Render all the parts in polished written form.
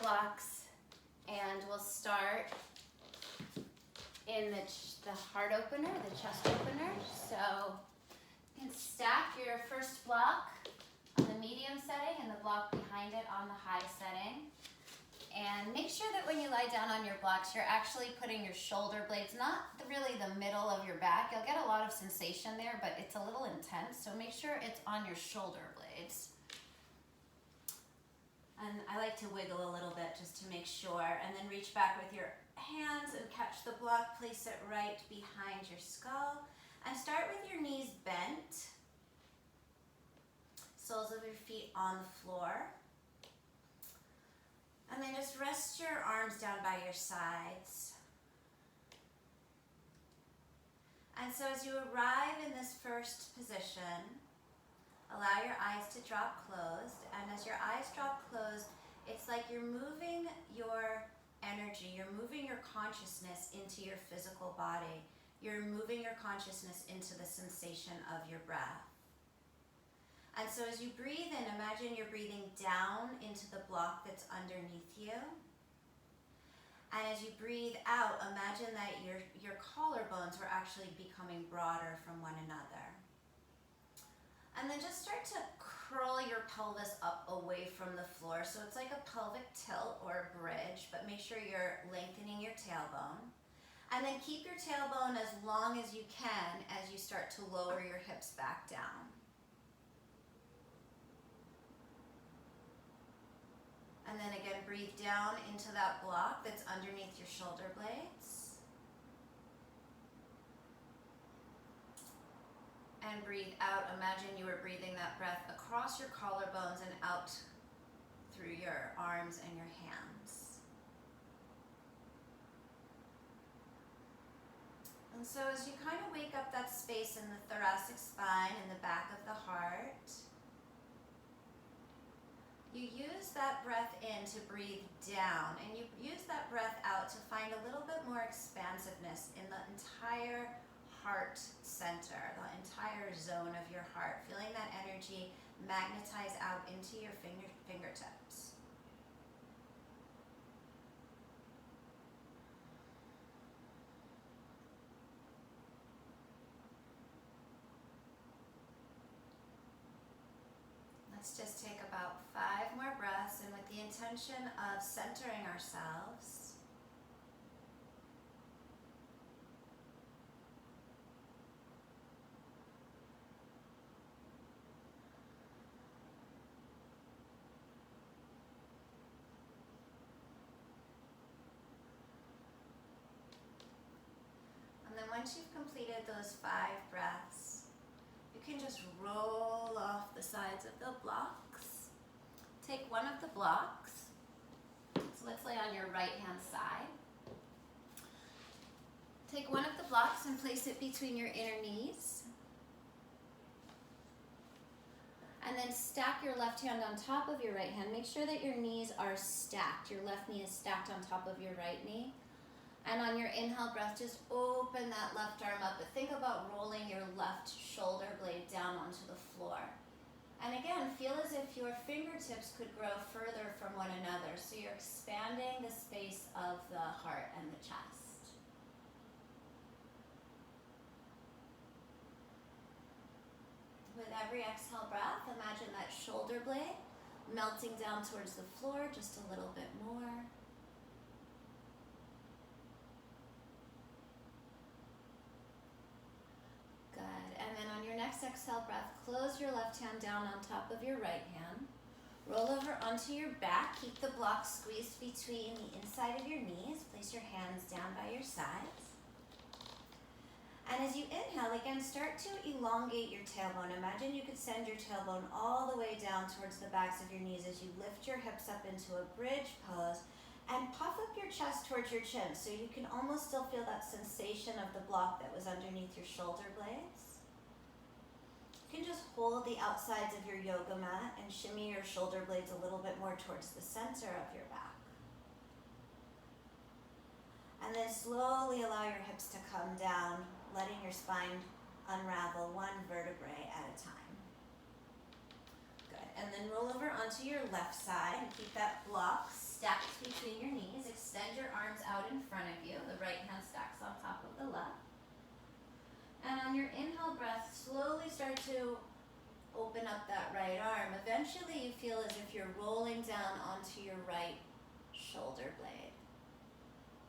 blocks, and we'll start in the heart opener, the chest opener. So you can stack your first block on the medium setting and the block behind it on the high setting. And make sure that when you lie down on your blocks, you're actually putting your shoulder blades, not really the middle of your back. You'll get a lot of sensation there, but it's a little intense. So make sure it's on your shoulder blades. And I like to wiggle a little bit just to make sure. And then reach back with your hands and catch the block. Place it right behind your skull. And start with your knees bent. Soles of your feet on the floor. And then just rest your arms down by your sides. And so as you arrive in this first position, allow your eyes to drop closed. And as your eyes drop closed, it's like you're moving your energy, you're moving your consciousness into your physical body. You're moving your consciousness into the sensation of your breath. And so as you breathe in, imagine you're breathing down into the block that's underneath you. And as you breathe out, imagine that your collarbones were actually becoming broader from one another. And then just start to curl your pelvis up away from the floor. So it's like a pelvic tilt or a bridge, but make sure you're lengthening your tailbone. And then keep your tailbone as long as you can as you start to lower your hips back down. And then again, breathe down into that block that's underneath your shoulder blades. And breathe out. Imagine you were breathing that breath across your collarbones and out through your arms and your hands. And so as you kind of wake up that space in the thoracic spine and the back of the heart, you use that breath in to breathe down, and you use that breath out to find a little bit more expansiveness in the entire heart center, the entire zone of your heart, feeling that energy magnetize out into your fingertips. Let's just take about 5 more breaths, and with the intention of centering ourselves, and then once you've completed those 5 breaths, you can just roll off the sides of the blocks. Take one of the blocks. So let's lay on your right hand side. Take one of the blocks and place it between your inner knees. And then stack your left hand on top of your right hand. Make sure that your knees are stacked. Your left knee is stacked on top of your right knee. And on your inhale breath, just open that left arm up. But think about rolling your left shoulder blade down onto the floor. And again, feel as if your fingertips could grow further from one another. So you're expanding the space of the heart and the chest. With every exhale breath, imagine that shoulder blade melting down towards the floor just a little bit more. And then on your next exhale breath, close your left hand down on top of your right hand. Roll over onto your back. Keep the block squeezed between the inside of your knees. Place your hands down by your sides. And as you inhale, again, start to elongate your tailbone. Imagine you could send your tailbone all the way down towards the backs of your knees as you lift your hips up into a bridge pose. And puff up your chest towards your chin so you can almost still feel that sensation of the block that was underneath your shoulder blades. You can just hold the outsides of your yoga mat and shimmy your shoulder blades a little bit more towards the center of your back. And then slowly allow your hips to come down, letting your spine unravel one vertebrae at a time. Good. And then roll over onto your left side and keep that block stacked between your knees. Extend your arms out in front of you. The right hand stacks on top of the left. And on your inhale breath, slowly start to open up that right arm. Eventually you feel as if you're rolling down onto your right shoulder blade.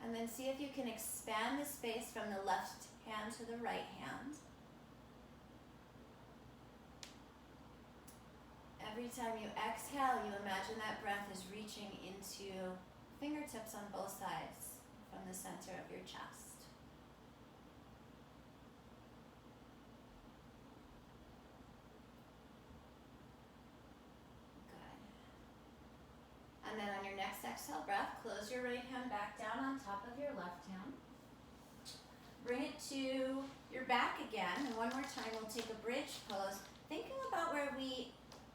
And then see if you can expand the space from the left hand to the right hand. Every time you exhale, you imagine that breath is reaching into fingertips on both sides from the center of your chest. And then on your next exhale breath, close your right hand back down on top of your left hand. Bring it to your back again, and one more time we'll take a bridge pose, thinking about where we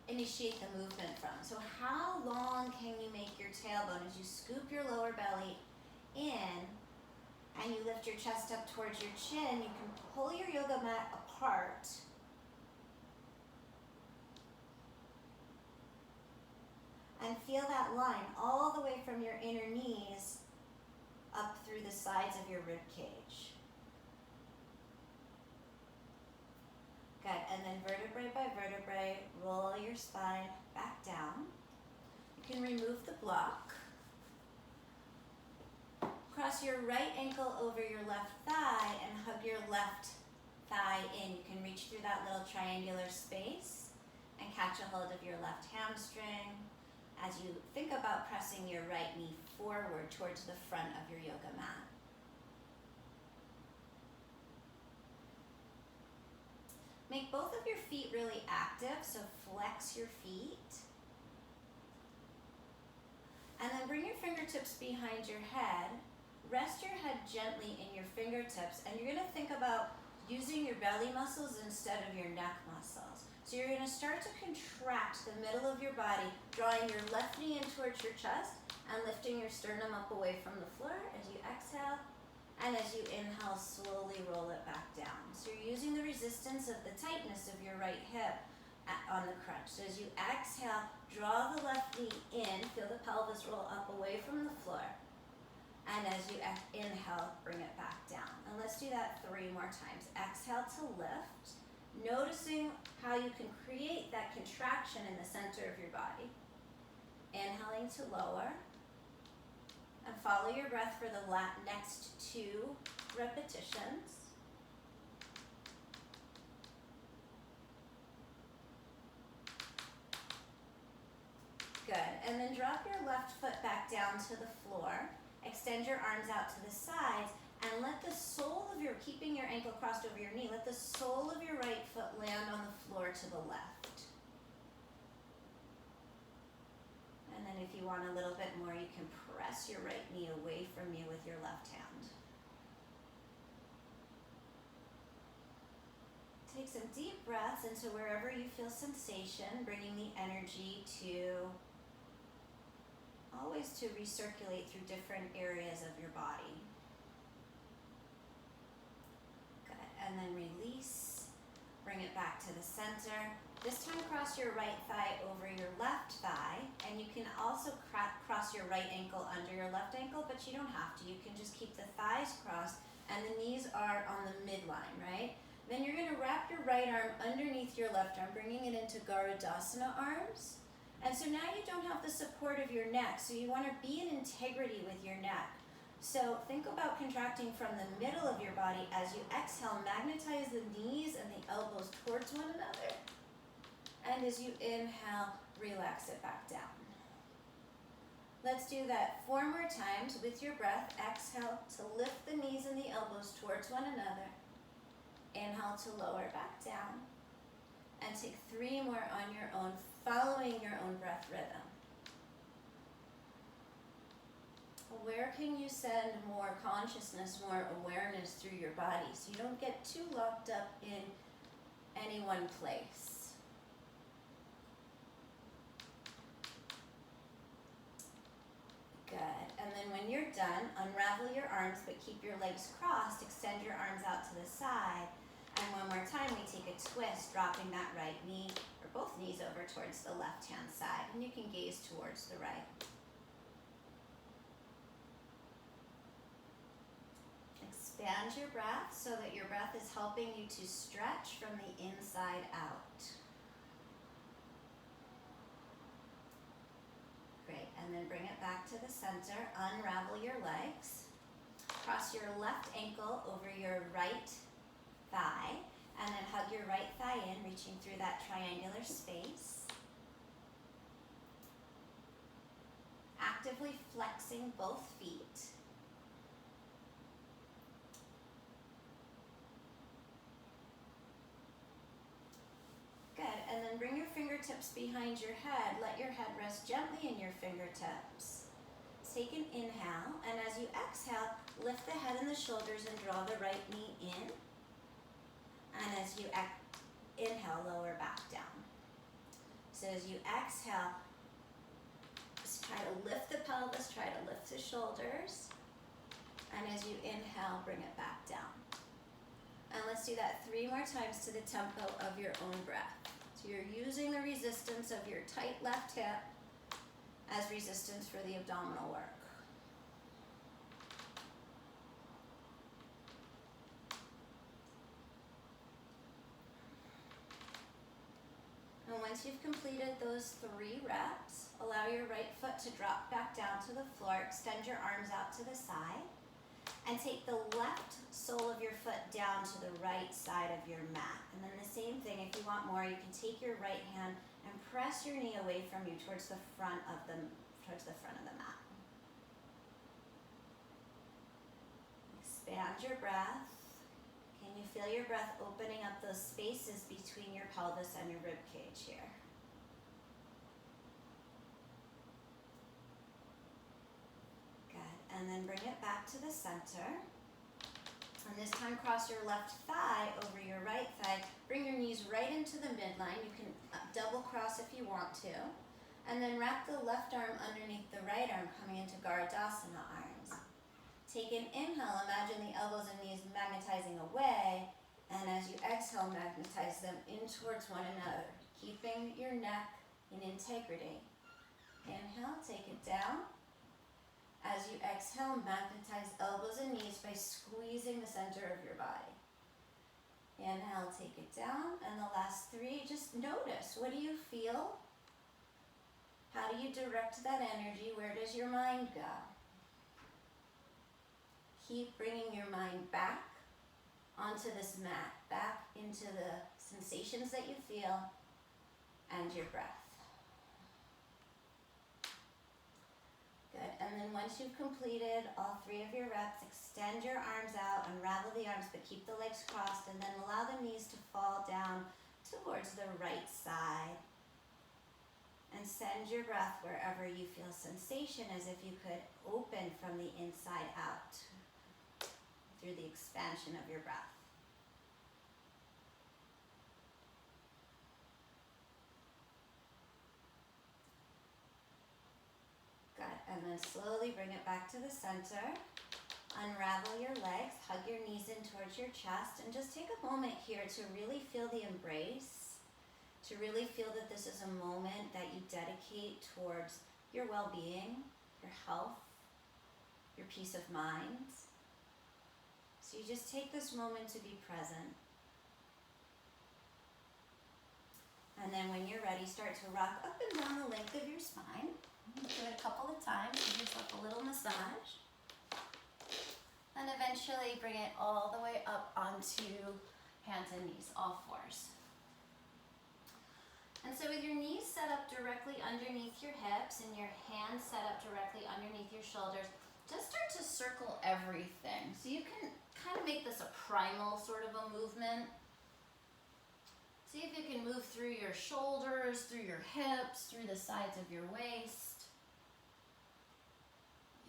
initiate the movement from. So how long can you make your tailbone as you scoop your lower belly in and you lift your chest up towards your chin? You can pull your yoga mat apart. And feel that line all the way from your inner knees up through the sides of your rib cage. Good, and then vertebrae by vertebrae, roll your spine back down. You can remove the block. Cross your right ankle over your left thigh and hug your left thigh in. You can reach through that little triangular space and catch a hold of your left hamstring as you think about pressing your right knee forward towards the front of your yoga mat. Make both of your feet really active, so flex your feet. And then bring your fingertips behind your head. Rest your head gently in your fingertips, and you're gonna think about using your belly muscles instead of your neck muscles. So you're gonna start to contract the middle of your body, drawing your left knee in towards your chest and lifting your sternum up away from the floor as you exhale. And as you inhale, slowly roll it back down. So you're using the resistance of the tightness of your right hip on the crunch. So as you exhale, draw the left knee in, feel the pelvis roll up away from the floor. And as you inhale, bring it back down. And let's do that 3 more times. Exhale to lift, noticing how you can create that contraction in the center of your body. Inhaling to lower. And follow your breath for the next 2 repetitions. Good, and then drop your left foot back down to the floor. Extend your arms out to the sides and let the sole of your, keeping your ankle crossed over your knee, let the sole of your right foot land on the floor to the left. And then if you want a little bit more, you can press your right knee away from you with your left hand. Take some deep breaths into wherever you feel sensation, bringing the energy to always to recirculate through different areas of your body. Good, and then release, bring it back to the center. This time cross your right thigh over your left thigh, and you can also cross your right ankle under your left ankle, but you don't have to. You can just keep the thighs crossed and the knees are on the midline, right? Then you're gonna wrap your right arm underneath your left arm, bringing it into Garudasana arms. And so now you don't have the support of your neck, so you wanna be in integrity with your neck. So think about contracting from the middle of your body. As you exhale, magnetize the knees and the elbows towards one another. And as you inhale, relax it back down. Let's do that 4 more times with your breath. Exhale to lift the knees and the elbows towards one another. Inhale to lower back down. And take 3 more on your own, following your own breath rhythm. Where can you send more consciousness, more awareness through your body so you don't get too locked up in any one place? Good. And then when you're done, unravel your arms, but keep your legs crossed. Extend your arms out to the side. And one more time, we take a twist, dropping that right knee, or both knees over towards the left-hand side. And you can gaze towards the right. expand your breath so that your breath is helping you to stretch from the inside out. Great, and then bring it back to the center. Unravel your legs. Cross your left ankle over your right thigh, and then hug your right thigh in, reaching through that triangular space. Actively flexing both feet. Good, and then bring your fingertips behind your head. Let your head rest gently in your fingertips. Take an inhale, and as you exhale, lift the head and the shoulders and draw the right knee in. And as you inhale, lower back down. So as you exhale, just try to lift the pelvis, try to lift the shoulders. And as you inhale, bring it back down. And let's do that 3 more times to the tempo of your own breath. So you're using the resistance of your tight left hip as resistance for the abdominal work. And once you've completed those 3 reps, allow your right foot to drop back down to the floor, extend your arms out to the side, and take the left sole of your foot down to the right side of your mat. And then the same thing, if you want more, you can take your right hand and press your knee away from you towards the front of the mat. Expand your breath. Can you feel your breath opening up those spaces between your pelvis and your rib cage here? Good, and then bring it back to the center. And this time cross your left thigh over your right thigh. Bring your knees right into the midline. You can double cross if you want to. And then wrap the left arm underneath the right arm, coming into ardha arms. Take an inhale, imagine the elbows and knees magnetizing away, and as you exhale, magnetize them in towards one another, keeping your neck in integrity. Inhale, take it down. As you exhale, magnetize elbows and knees by squeezing the center of your body. Inhale, take it down, and the last 3, just notice, what do you feel? How do you direct that energy? Where does your mind go? Keep bringing your mind back onto this mat, back into the sensations that you feel and your breath. Good, and then once you've completed all 3 of your reps, extend your arms out, unravel the arms, but keep the legs crossed, and then allow the knees to fall down towards the right side. And send your breath wherever you feel sensation, as if you could open from the inside out through the expansion of your breath. Good, and then slowly bring it back to the center. Unravel your legs, hug your knees in towards your chest, and just take a moment here to really feel the embrace. To really feel that this is a moment that you dedicate towards your well-being, your health, your peace of mind. So you just take this moment to be present. And then when you're ready, start to rock up and down the length of your spine. Do it a couple of times, give yourself a little massage. And eventually bring it all the way up onto hands and knees, all 4s. And so with your knees set up directly underneath your hips and your hands set up directly underneath your shoulders, just start to circle everything. So you can kind of make this a primal sort of a movement. See if you can move through your shoulders, through your hips, through the sides of your waist.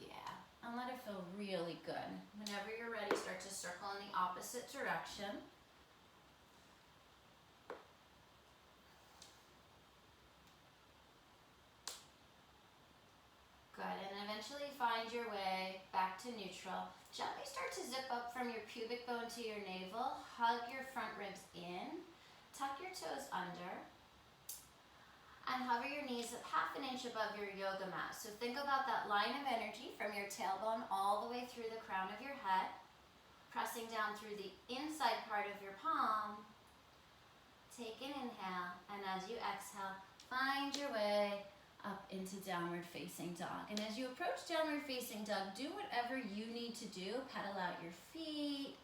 Yeah, and let it feel really good. Whenever you're ready, start to circle in the opposite direction. Good, and eventually find your way back to neutral. Gently start to zip up from your pubic bone to your navel. Hug your front ribs in. Tuck your toes under. And hover your knees at ½ an inch above your yoga mat. So think about that line of energy from your tailbone all the way through the crown of your head. Pressing down through the inside part of your palm. Take an inhale, and as you exhale, find your way up into downward facing dog. And as you approach downward facing dog, do whatever you need to do. Pedal out your feet,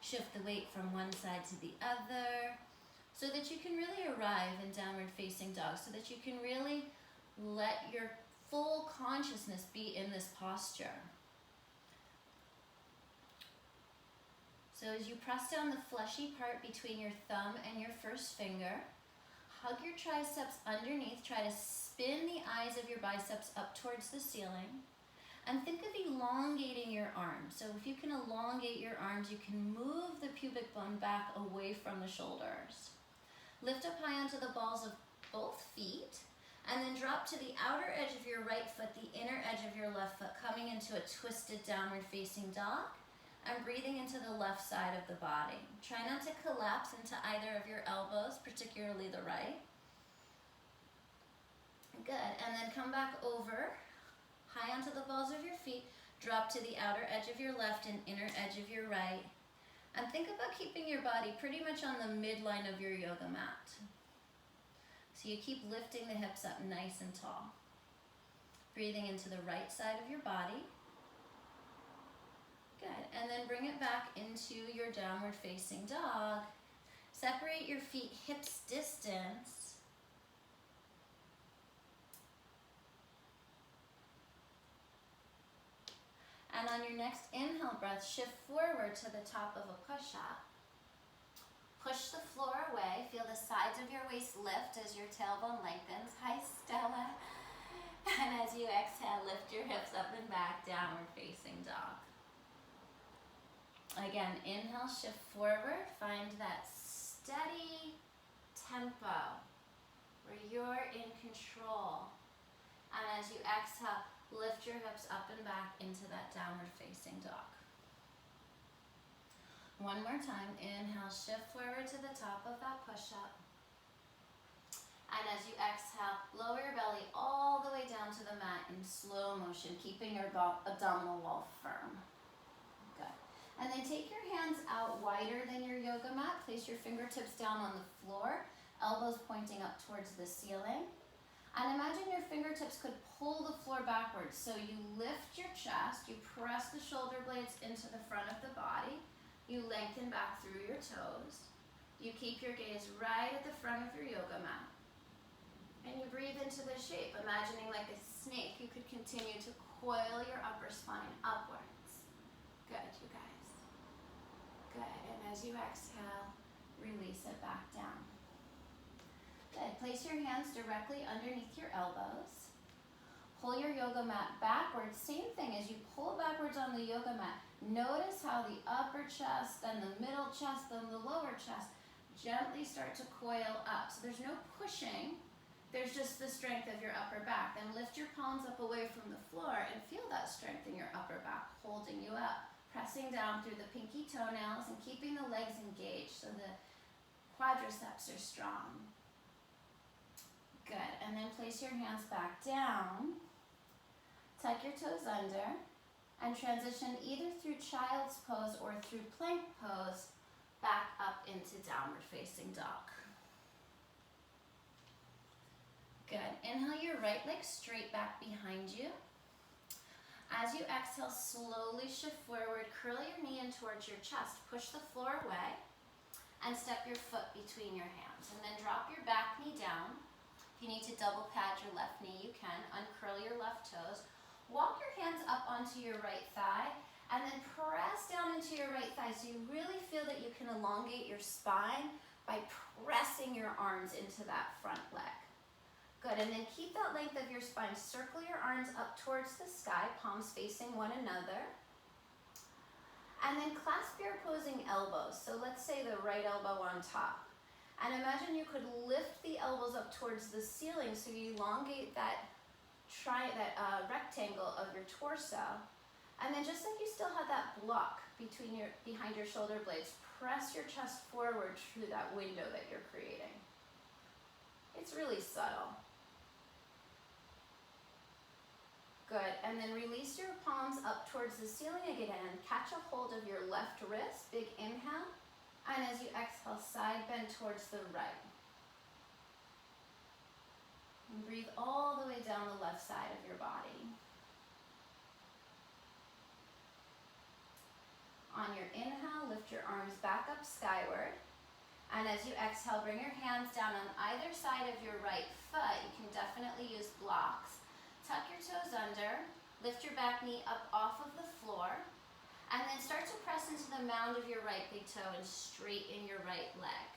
shift the weight from one side to the other, so that you can really arrive in downward facing dog, so that you can really let your full consciousness be in this posture. So as you press down the fleshy part between your thumb and your first finger, hug your triceps underneath, try to spin the eyes of your biceps up towards the ceiling, and think of elongating your arms. So if you can elongate your arms, you can move the pubic bone back away from the shoulders. Lift up high onto the balls of both feet, and then drop to the outer edge of your right foot, the inner edge of your left foot, coming into a twisted downward facing dog. And breathing into the left side of the body. Try not to collapse into either of your elbows, particularly the right. Good, and then come back over, high onto the balls of your feet, drop to the outer edge of your left and inner edge of your right. And think about keeping your body pretty much on the midline of your yoga mat. So you keep lifting the hips up nice and tall. Breathing into the right side of your body. Good, and then bring it back into your downward facing dog. Separate your feet hips distance. And on your next inhale breath, shift forward to the top of a push-up. Push the floor away. Feel the sides of your waist lift as your tailbone lengthens. Hi, Stella. And as you exhale, lift your hips up and back, downward facing dog. Again, inhale, shift forward, find that steady tempo where you're in control. And as you exhale, lift your hips up and back into that downward facing dog. One more time, inhale, shift forward to the top of that push-up. And as you exhale, lower your belly all the way down to the mat in slow motion, keeping your abdominal wall firm. And then take your hands out wider than your yoga mat. Place your fingertips down on the floor, elbows pointing up towards the ceiling. And imagine your fingertips could pull the floor backwards. So you lift your chest, you press the shoulder blades into the front of the body, you lengthen back through your toes. You keep your gaze right at the front of your yoga mat. And you breathe into the shape, imagining like a snake, you could continue to coil your upper spine upwards. Good, you guys. Good, and as you exhale, release it back down. Good, place your hands directly underneath your elbows. Pull your yoga mat backwards. Same thing, as you pull backwards on the yoga mat, notice how the upper chest, then the middle chest, then the lower chest gently start to coil up. So there's no pushing, there's just the strength of your upper back. Then lift your palms up away from the floor and feel that strength in your upper back holding you up. Pressing down through the pinky toenails and keeping the legs engaged so the quadriceps are strong. Good, and then place your hands back down. Tuck your toes under and transition either through child's pose or through plank pose back up into downward facing dog. Good, inhale your right leg straight back behind you. As you exhale, slowly shift forward, curl your knee in towards your chest, push the floor away, and step your foot between your hands. And then drop your back knee down. If you need to double pad your left knee, you can. Uncurl your left toes. Walk your hands up onto your right thigh, and then press down into your right thigh so you really feel that you can elongate your spine by pressing your arms into that front leg. Good, and then keep that length of your spine. Circle your arms up towards the sky, palms facing one another. And then clasp your opposing elbows. So let's say the right elbow on top. And imagine you could lift the elbows up towards the ceiling so you elongate that rectangle of your torso. And then just like you still have that block behind your shoulder blades, press your chest forward through that window that you're creating. It's really subtle. Good, and then release your palms up towards the ceiling again. Catch a hold of your left wrist, big inhale. And as you exhale, side bend towards the right. And breathe all the way down the left side of your body. On your inhale, lift your arms back up skyward. And as you exhale, bring your hands down on either side of your right foot. You can definitely use blocks. Tuck your toes under, lift your back knee up off of the floor, and then start to press into the mound of your right big toe and straighten your right leg.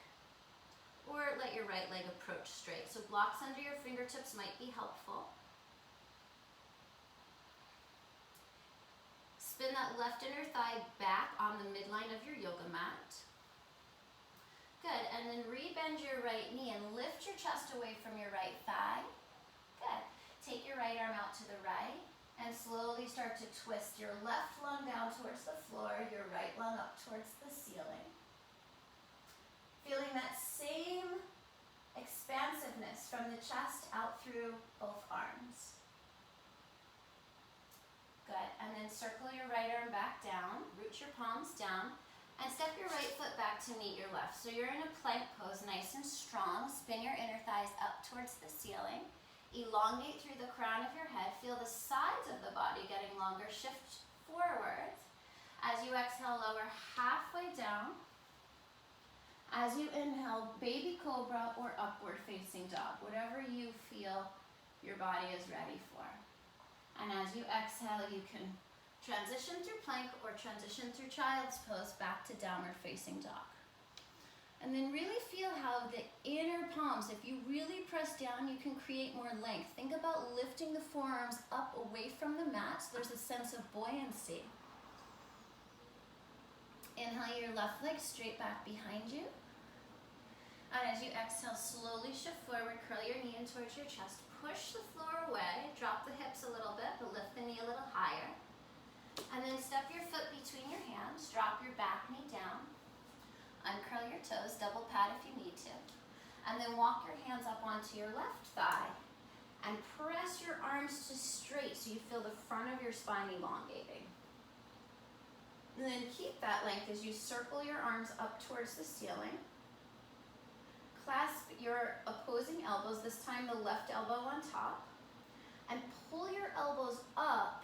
Or let your right leg approach straight. So blocks under your fingertips might be helpful. Spin that left inner thigh back on the midline of your yoga mat. Good, and then rebend your right knee and lift your chest away from your right thigh. Good. Take your right arm out to the right and slowly start to twist your left lung down towards the floor, your right lung up towards the ceiling. Feeling that same expansiveness from the chest out through both arms. Good, and then circle your right arm back down, root your palms down, and step your right foot back to meet your left. So you're in a plank pose, nice and strong. Spin your inner thighs up towards the ceiling. Elongate through the crown of your head. Feel the sides of the body getting longer. Shift forward. As you exhale, lower halfway down. As you inhale, baby cobra or upward facing dog, whatever you feel your body is ready for. And as you exhale, you can transition through plank or transition through child's pose back to downward facing dog. And then really feel how the inner palms, if you really press down, you can create more length. Think about lifting the forearms up away from the mat so there's a sense of buoyancy. Inhale your left leg straight back behind you. And as you exhale, slowly shift forward, curl your knee in towards your chest. Push the floor away, drop the hips a little bit, but lift the knee a little higher. And then step your foot between your hands, drop your back knee down. Uncurl your toes, double pat if you need to. And then walk your hands up onto your left thigh and press your arms to straight so you feel the front of your spine elongating. And then keep that length as you circle your arms up towards the ceiling. Clasp your opposing elbows, this time the left elbow on top, and pull your elbows up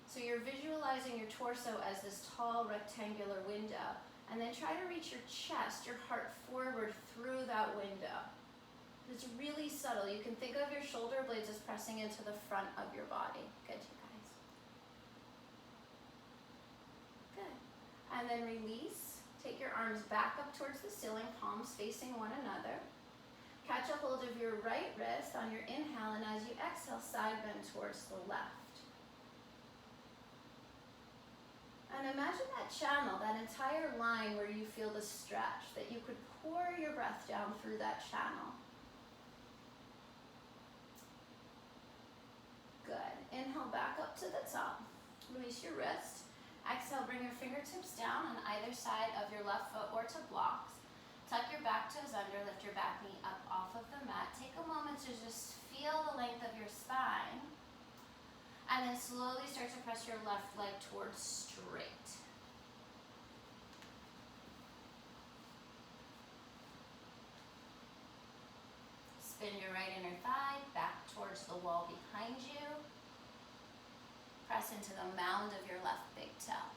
so you're visualizing your torso as this tall rectangular window. And then try to reach your chest, your heart forward through that window. It's really subtle. You can think of your shoulder blades as pressing into the front of your body. Good, you guys. Good. And then release. Take your arms back up towards the ceiling, palms facing one another. Catch a hold of your right wrist on your inhale, and as you exhale, side bend towards the left. And imagine that channel, that entire line where you feel the stretch, that you could pour your breath down through that channel. Good. Inhale back up to the top. Release your wrist. Exhale, bring your fingertips down on either side of your left foot or to blocks. Tuck your back toes under, lift your back knee up off of the mat. Take a moment to just feel the length of your spine. And then slowly start to press your left leg towards straight. Spin your right inner thigh back towards the wall behind you. Press into the mound of your left big toe.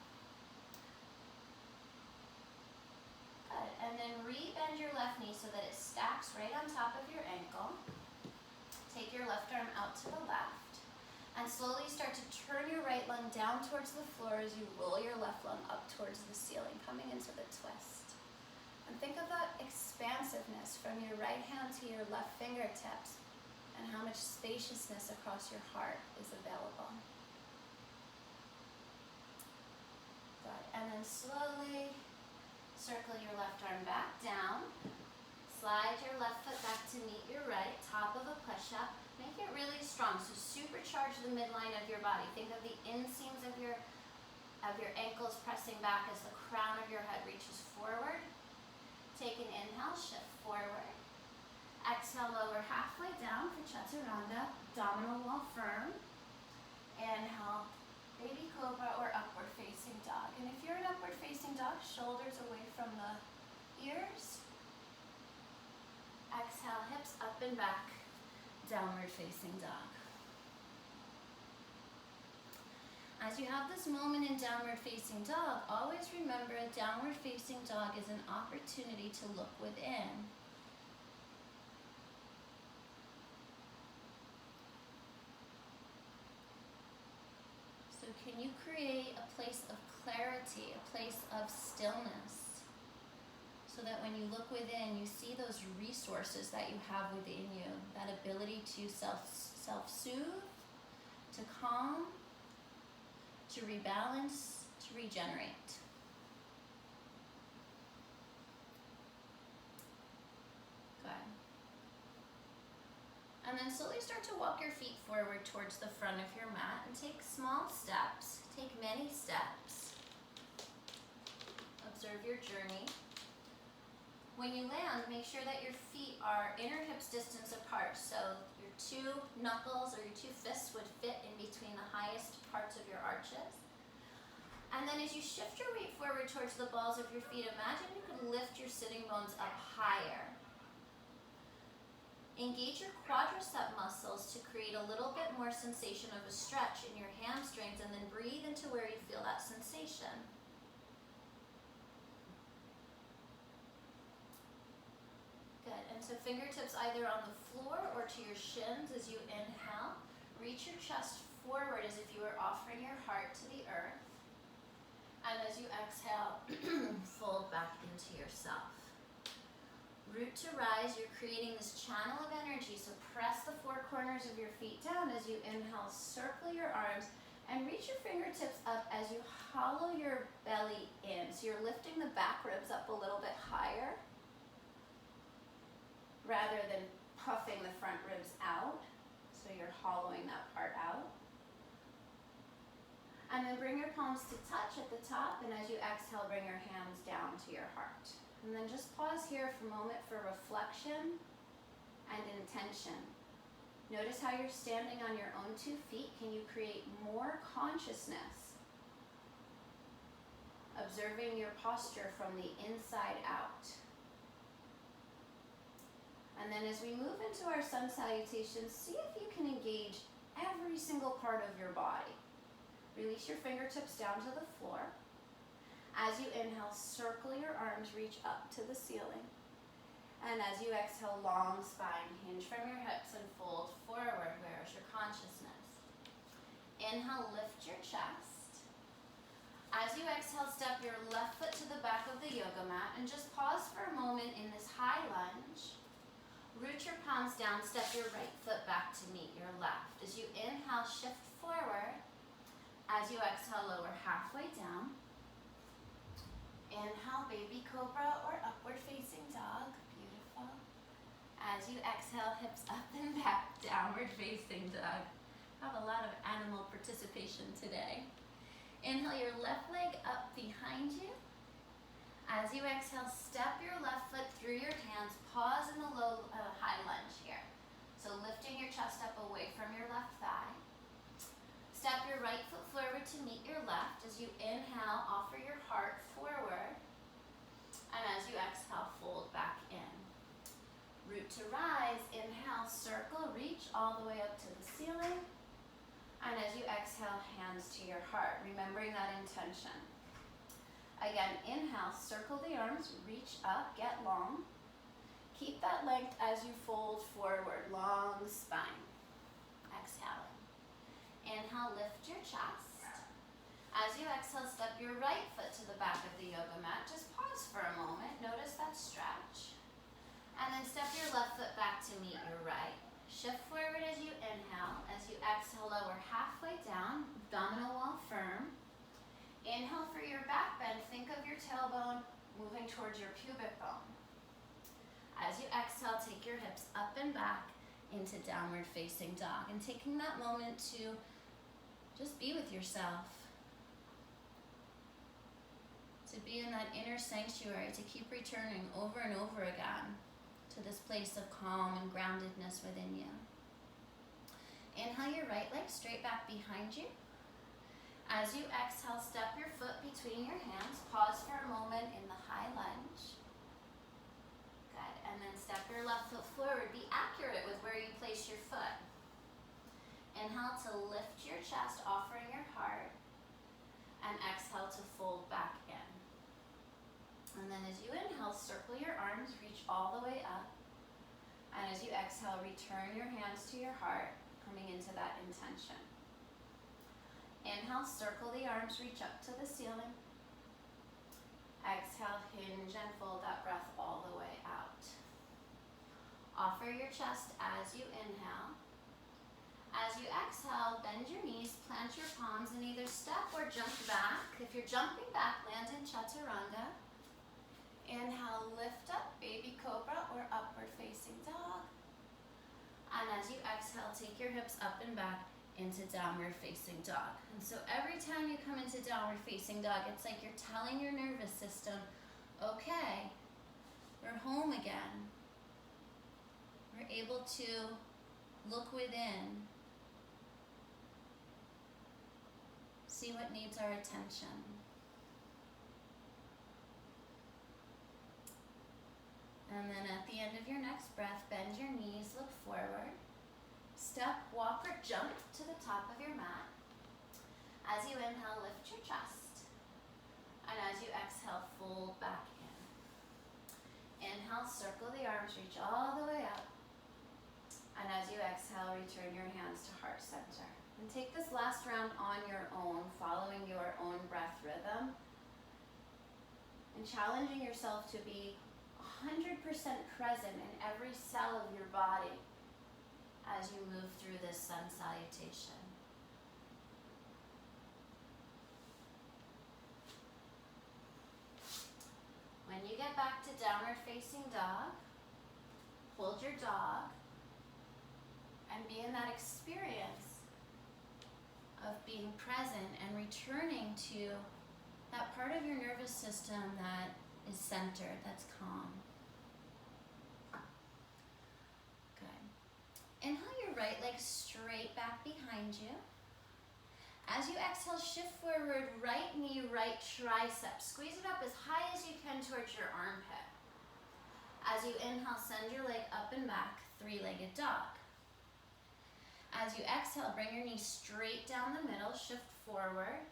Good. And then re-bend your left knee so that it stacks right on top of your ankle. Take your left arm out to the left. And slowly start to turn your right lung down towards the floor as you roll your left lung up towards the ceiling, coming into the twist. And think of that expansiveness from your right hand to your left fingertips and how much spaciousness across your heart is available. Good. And then slowly circle your left arm back down. Slide your left foot back to meet your right, top of a push-up. Make it really strong, so supercharge the midline of your body. Think of the inseams of your ankles pressing back as the crown of your head reaches forward. Take an inhale, shift forward. Exhale, lower halfway down for chaturanga, abdominal wall firm. and back, downward facing dog. As you have this moment in downward facing dog, always remember a downward facing dog is an opportunity to look within. So can you create a place of clarity, a place of stillness, so that when you look within, you see those resources that you have within you, that ability to self-soothe, to calm, to rebalance, to regenerate. Good. And then slowly start to walk your feet forward towards the front of your mat and take small steps, take many steps. Observe your journey. When you land, make sure that your feet are inner hips distance apart, so your two knuckles or your two fists would fit in between the highest parts of your arches. And then as you shift your weight forward towards the balls of your feet, imagine you could lift your sitting bones up higher. Engage your quadricep muscles to create a little bit more sensation of a stretch in your hamstrings, and then breathe into where you feel that sensation. Good, and so fingertips either on the floor or to your shins as you inhale. Reach your chest forward as if you were offering your heart to the earth. And as you exhale, fold back into yourself. Root to rise, you're creating this channel of energy, so press the four corners of your feet down as you inhale, circle your arms, and reach your fingertips up as you hollow your belly in. So you're lifting the back ribs up a little bit higher, rather than puffing the front ribs out. So you're hollowing that part out. And then bring your palms to touch at the top, and as you exhale, bring your hands down to your heart. And then just pause here for a moment for reflection and intention. Notice how you're standing on your own 2 feet. Can you create more consciousness? Observing your posture from the inside out. And then as we move into our sun salutations, see if you can engage every single part of your body. Release your fingertips down to the floor. As you inhale, circle your arms, reach up to the ceiling. And as you exhale, long spine, hinge from your hips and fold forward. Where is your consciousness? Inhale, lift your chest. As you exhale, step your left foot to the back of the yoga mat and just pause for a moment in this high lunge. Root your palms down, step your right foot back to meet your left. As you inhale, shift forward. As you exhale, lower halfway down. Inhale, baby cobra or upward facing dog. Beautiful. As you exhale, hips up and back, downward facing dog. Have a lot of animal participation today. Inhale your left leg up behind you. As you exhale, step your left foot through your hands. Pause in the low high lunge here. So lifting your chest up away from your left thigh. Step your right foot forward to meet your left. As you inhale, offer your heart forward. And as you exhale, fold back in. Root to rise, inhale, circle, reach all the way up to the ceiling. And as you exhale, hands to your heart, remembering that intention. Again, inhale, circle the arms, reach up, get long. Keep that length as you fold forward, long spine. Exhaling. Inhale, lift your chest. As you exhale, step your right foot to the back of the yoga mat. Just pause for a moment. Notice that stretch. And then step your left foot back to meet your right. Shift forward as you inhale. As you exhale, lower halfway down. Abdominal wall firm. Inhale for your back bend. Think of your tailbone moving towards your pubic bone. As you exhale, take your hips up and back into downward facing dog. And taking that moment to just be with yourself. To be in that inner sanctuary, to keep returning over and over again to this place of calm and groundedness within you. Inhale your right leg straight back behind you. As you exhale, step your foot between your hands. Pause for a moment in the high lunge. Good. And and then step your left foot forward. Be accurate with where you place your foot. Inhale to lift your chest, offering your heart, and exhale to fold back in. And then as you inhale, circle your arms, reach all the way up. And as you exhale, return your hands to your heart, coming into that intention. Inhale, circle the arms, reach up to the ceiling. Exhale, hinge and fold that breath all the way out. Offer your chest as you inhale. As you exhale, bend your knees, plant your palms, and either step or jump back. If you're jumping back, land in chaturanga. Inhale, lift up, baby cobra or upward facing dog. And as you exhale, take your hips up and back into downward facing dog. And so every time you come into downward facing dog, it's like you're telling your nervous system, okay, we're home again. We're able to look within, see what needs our attention. And then at the end of your next breath, bend your knees, look forward. Step, walk, or jump to the top of your mat. As you inhale, lift your chest. And as you exhale, fold back in. Inhale, circle the arms, reach all the way up. And as you exhale, return your hands to heart center. And take this last round on your own, following your own breath rhythm. And challenging yourself to be 100% present in every cell of your body as you move through this sun salutation. When you get back to downward facing dog, hold your dog and be in that experience of being present and returning to that part of your nervous system that is centered, that's calm. Inhale your right leg straight back behind you. As you exhale, shift forward, right knee, right tricep. Squeeze it up as high as you can towards your armpit. As you inhale, send your leg up and back, three-legged dog. As you exhale, bring your knee straight down the middle, shift forward,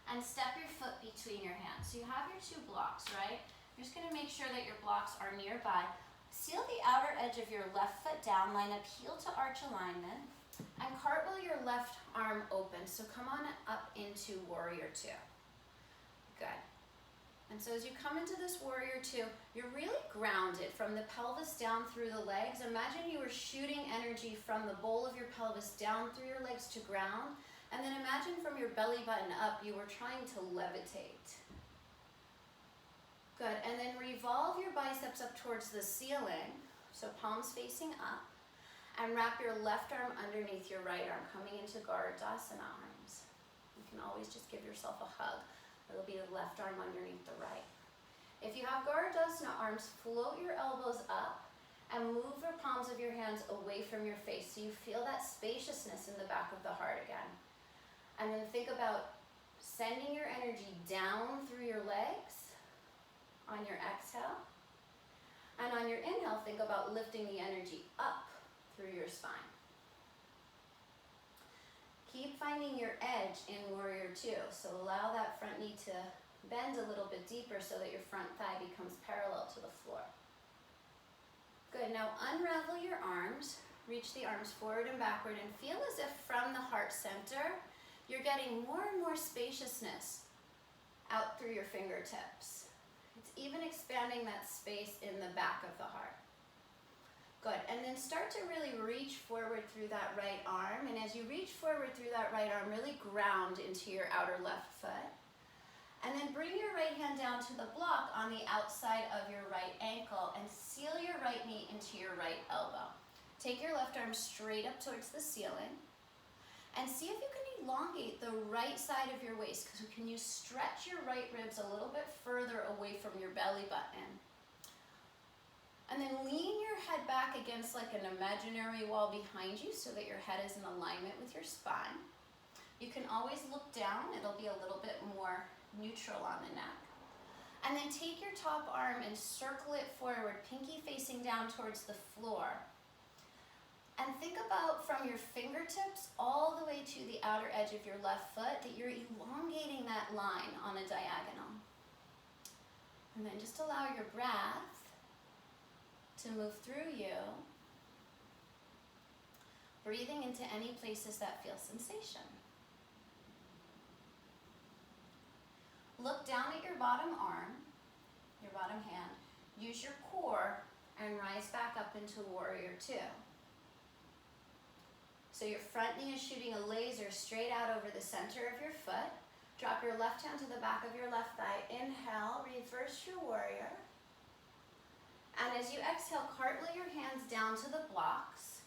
and step your foot between your hands. So you have your two blocks, right? You're just gonna make sure that your blocks are nearby. Seal the outer edge of your left foot down, line up heel to arch alignment, and cartwheel your left arm open. So come on up into warrior two. Good. And so as you come into this warrior two, you're really grounded from the pelvis down through the legs. Imagine you were shooting energy from the bowl of your pelvis down through your legs to ground. And then imagine from your belly button up, you were trying to levitate. Good, and then revolve your biceps up towards the ceiling, so palms facing up, and wrap your left arm underneath your right arm, coming into ardha arms. You can always just give yourself a hug. It'll be the left arm underneath the right. If you have ardha arms, float your elbows up and move the palms of your hands away from your face so you feel that spaciousness in the back of the heart again. And then think about sending your energy down through your legs on your exhale. And on your inhale, think about lifting the energy up through your spine. Keep finding your edge in warrior two. So allow that front knee to bend a little bit deeper so that your front thigh becomes parallel to the floor. Good, now unravel your arms. Reach the arms forward and backward and feel as if from the heart center, you're getting more and more spaciousness out through your fingertips. It's even expanding that space in the back of the heart. Good, and then start to really reach forward through that right arm. And as you reach forward through that right arm, really ground into your outer left foot. And then bring your right hand down to the block on the outside of your right ankle and seal your right knee into your right elbow. Take your left arm straight up towards the ceiling. And see if you can elongate the right side of your waist. So can you stretch your right ribs a little bit further away from your belly button? And then lean your head back against like an imaginary wall behind you so that your head is in alignment with your spine. You can always look down. It'll be a little bit more neutral on the neck. And then take your top arm and circle it forward, pinky facing down towards the floor. And think about from your fingertips all the way to the outer edge of your left foot that you're elongating that line on a diagonal. And then just allow your breath to move through you, breathing into any places that feel sensation. Look down at your bottom arm, your bottom hand. Use your core and rise back up into warrior two. So your front knee is shooting a laser straight out over the center of your foot. Drop your left hand to the back of your left thigh. Inhale, reverse your warrior. And as you exhale, cartwheel your hands down to the blocks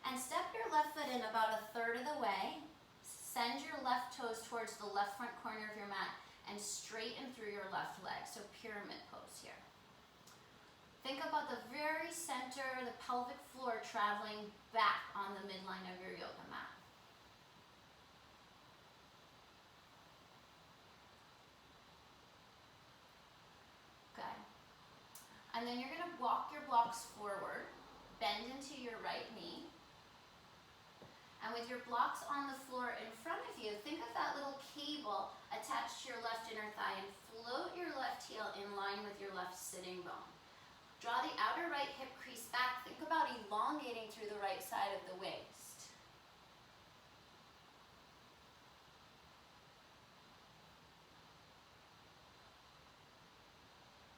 and step your left foot in about a third of the way. Send your left toes towards the left front corner of your mat and straighten through your left leg. So pyramid pose here. Think about the very center, the pelvic floor traveling back on the midline of your yoga mat. Good. And then you're going to walk your blocks forward, bend into your right knee. And with your blocks on the floor in front of you, think of that little cable attached to your left inner thigh and float your left heel in line with your left sitting bone. Draw the outer right hip crease back. Think about elongating through the right side of the waist.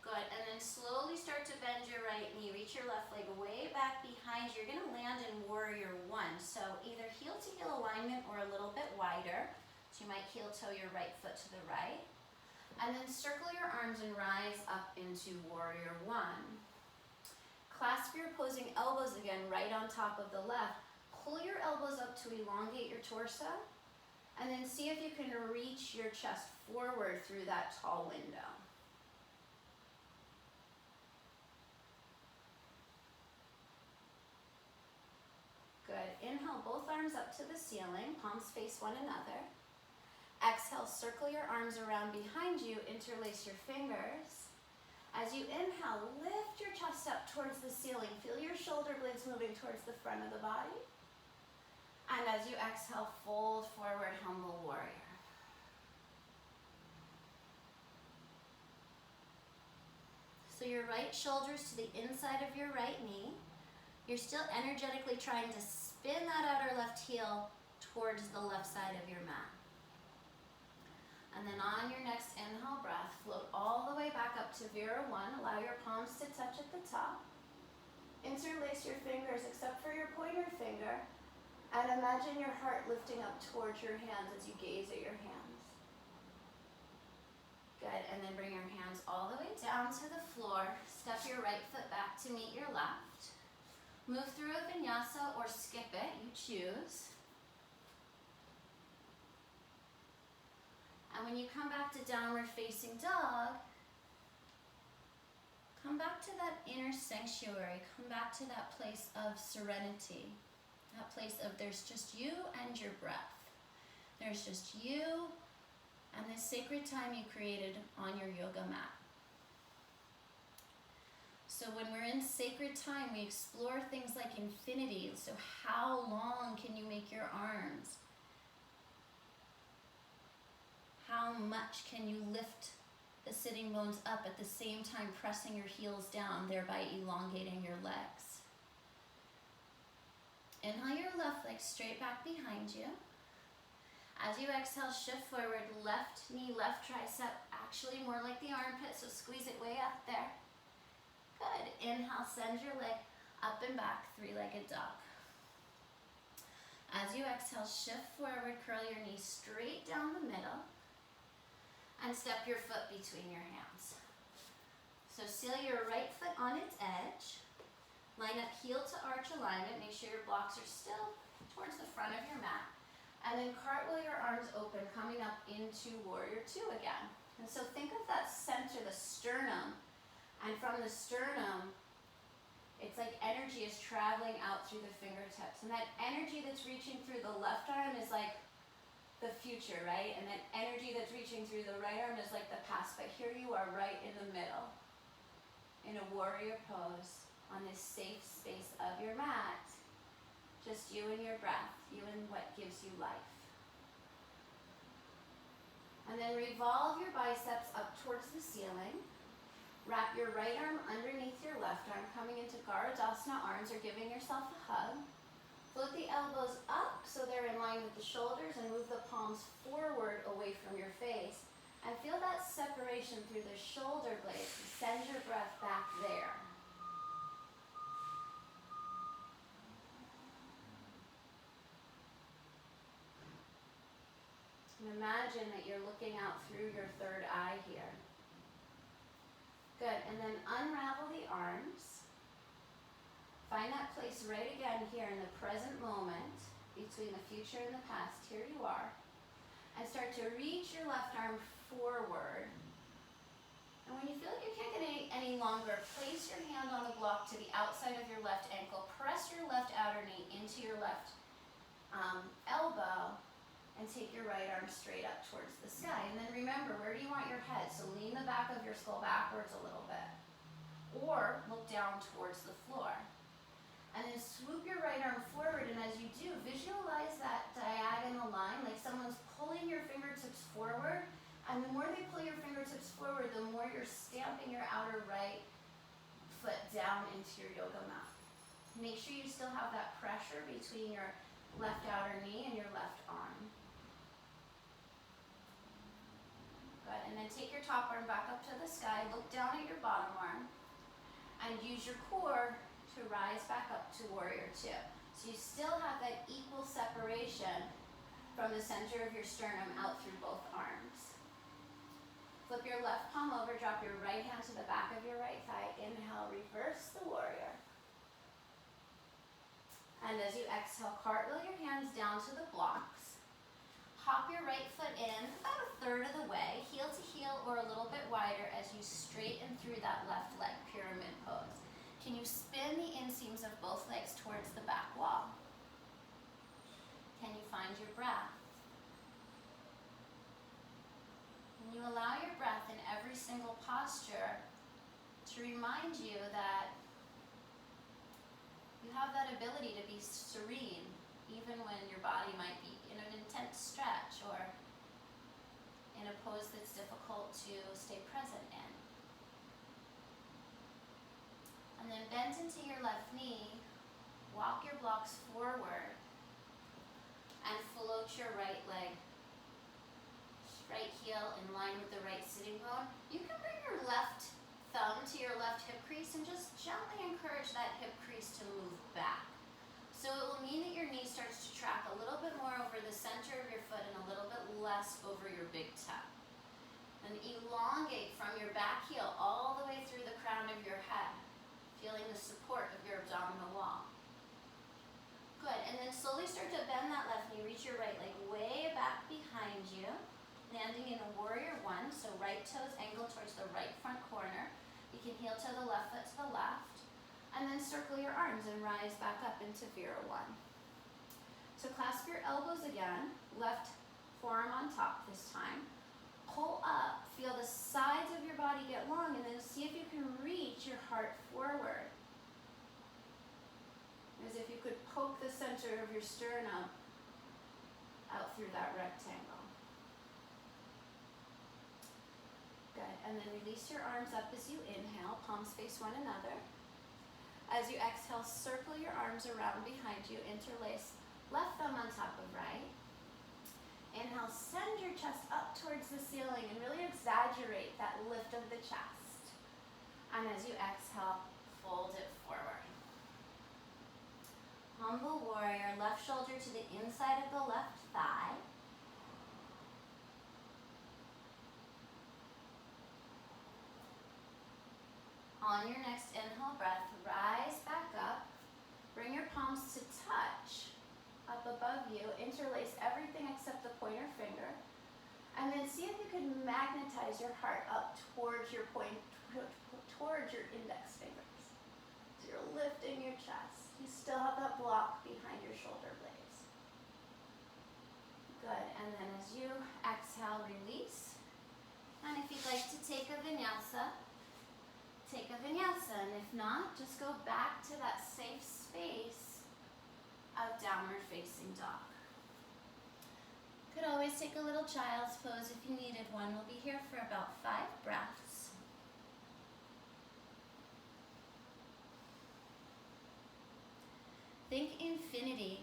Good, and then slowly start to bend your right knee. Reach your left leg way back behind you. You're gonna land in warrior one. So either heel to heel alignment or a little bit wider. So you might heel toe your right foot to the right. And then circle your arms and rise up into warrior one. Clasp your opposing elbows again right on top of the left. Pull your elbows up to elongate your torso. And then see if you can reach your chest forward through that tall window. Good. Inhale, both arms up to the ceiling, palms face one another. Exhale, circle your arms around behind you, interlace your fingers. As you inhale, lift your chest up towards the ceiling. Feel your shoulder blades moving towards the front of the body. And as you exhale, fold forward, humble warrior. So your right shoulder's to the inside of your right knee. You're still energetically trying to spin that outer left heel towards the left side of your mat. And then on your next inhale breath, float all the way back up to Vera 1. Allow your palms to touch at the top. Interlace your fingers except for your pointer finger. And imagine your heart lifting up towards your hands as you gaze at your hands. Good, and then bring your hands all the way down to the floor. Step your right foot back to meet your left. Move through a vinyasa or skip it, you choose. And when you come back to downward facing dog, come back to that inner sanctuary. Come back to that place of serenity. That place of there's just you and your breath. There's just you and this sacred time you created on your yoga mat. So when we're in sacred time, we explore things like infinity. So how long can you make your arms? How much can you lift the sitting bones up at the same time pressing your heels down, thereby elongating your legs? Inhale your left leg straight back behind you. As you exhale, shift forward, left knee, left tricep, actually more like the armpit, so squeeze it way up there. Good. Inhale, send your leg up and back, three-legged dog. As you exhale, shift forward, curl your knee straight down the middle. And step your foot between your hands. So seal your right foot on its edge. Line up heel to arch alignment. Make sure your blocks are still towards the front of your mat. And then cartwheel your arms open, coming up into warrior two again. And so think of that center, the sternum. And from the sternum, it's like energy is traveling out through the fingertips. And that energy that's reaching through the left arm is like the future future, right? And then energy that's reaching through the right arm is like the past, but here you are right in the middle, in a warrior pose, on this safe space of your mat. Just you and your breath, you and what gives you life. And then revolve your biceps up towards the ceiling. Wrap your right arm underneath your left arm, coming into Garudasana arms or giving yourself a hug. Float the elbows up so they're in line with the shoulders and move the palms forward away from your face. And feel that separation through the shoulder blades. Send your breath back there. And imagine that you're looking out through your third eye here. Good, and then unravel the arms. Find that place right again here in the present moment between the future and the past. Here you are. And start to reach your left arm forward. And when you feel like you can't get any longer, place your hand on the block to the outside of your left ankle. Press your left outer knee into your left elbow. And take your right arm straight up towards the sky. And then remember, where do you want your head? So lean the back of your skull backwards a little bit. Or look down towards the floor. And then swoop your right arm forward, and as you do, visualize that diagonal line, like someone's pulling your fingertips forward. And the more they pull your fingertips forward, the more you're stamping your outer right foot down into your yoga mat. Make sure you still have that pressure between your left outer knee and your left arm. Good, and then take your top arm back up to the sky, look down at your bottom arm, and use your core to rise back up to warrior two. So you still have that equal separation from the center of your sternum out through both arms. Flip your left palm over, drop your right hand to the back of your right thigh. Inhale, reverse the warrior. And as you exhale, cartwheel your hands down to the blocks. Hop your right foot in about a third of the way, heel to heel or a little bit wider as you straighten through that left leg, pyramid pose. Can you spin the inseams of both legs towards the back wall? Can you find your breath? And you allow your breath in every single posture to remind you that you have that ability to be serene even when your body might be in an intense stretch or in a pose that's difficult to stay present in. And then bend into your left knee, walk your blocks forward, and float your right leg, right heel in line with the right sitting bone. You can bring your left thumb to your left hip crease and just gently encourage that hip crease to move back. So it will mean that your knee starts to track a little bit more over the center of your foot and a little bit less over your big toe. And elongate from your back heel all the way through the crown of your head, feeling the support of your abdominal wall. Good, and then slowly start to bend that left knee, reach your right leg way back behind you, landing in a warrior one, so right toes angle towards the right front corner. You can heel toe the left foot to the left. And then circle your arms and rise back up into Vira one. So clasp your elbows again, left forearm on top this time. Pull up, feel the sides of your body get long, and then see if you can reach your heart forward. As if you could poke the center of your sternum out through that rectangle. Good, and then release your arms up as you inhale, palms face one another. As you exhale, circle your arms around behind you, interlace left thumb on top of right. Inhale, send your chest up towards the ceiling and really exaggerate that lift of the chest. And as you exhale, fold it forward. Humble warrior, left shoulder to the inside of the left thigh. On your next inhale breath, rise back up. Bring your palms to touch up above you. Interlace everything except the pointer finger. And then see if you can magnetize your heart up towards your towards your index fingers. So you're lifting your chest. You still have that block behind your shoulder blades. Good, and then as you exhale, release. And if you'd like to take a vinyasa, take a vinyasa. And if not, just go back to that safe space of downward facing dog. Could always take a little child's pose if you needed one. We'll be here for about 5 breaths. Think infinity.